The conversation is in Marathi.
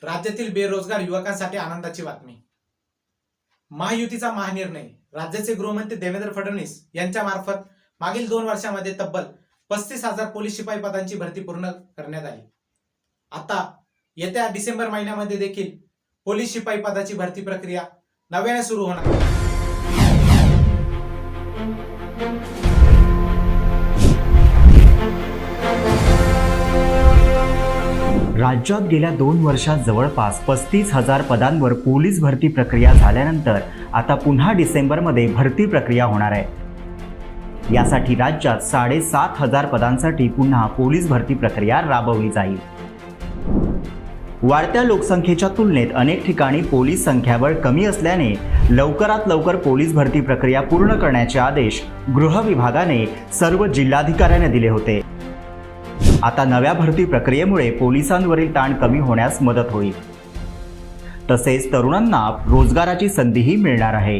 राज्यातील बेरोजगार युवकांसाठी आनंदाची बातमी। महायुतीचा महानिर्णय राज्याचे गृहमंत्री देवेंद्र फडणवीस यांच्या मार्फत मागील 2 वर्षांमध्ये तब्बल 35,000 पोलीस शिपाई पदांची भरती पूर्ण करण्यात आली। आता येत्या डिसेंबर महिन्यामध्ये देखील पोलीस शिपाई पदाची भरती प्रक्रिया नव्याने सुरू होणार आहे। राज्यात गेल्या 2 वर्षात जवळपास 35,000 पदांवर पोलीस भरती प्रक्रिया झाल्यानंतर आता पुन्हा डिसेंबरमध्ये भरती प्रक्रिया होणार आहे। यासाठी राज्यात 7,500 पदांसाठी पुन्हा पोलीस भरती प्रक्रिया राबवली जाईल। वाढत्या लोकसंख्येच्या तुलनेत अनेक ठिकाणी पोलीस संख्याबळ कमी असल्याने लवकरात लवकर पोलीस भरती प्रक्रिया पूर्ण करण्याचे आदेश गृह विभागाने सर्व जिल्हाधिकाऱ्यांना दिले होते। आता नव्या भरती प्रक्रियेमुळे पोलिसांवरील ताण कमी होण्यास मदत होईल, तसेच तरुणांना रोजगाराची संधीही मिळणार आहे।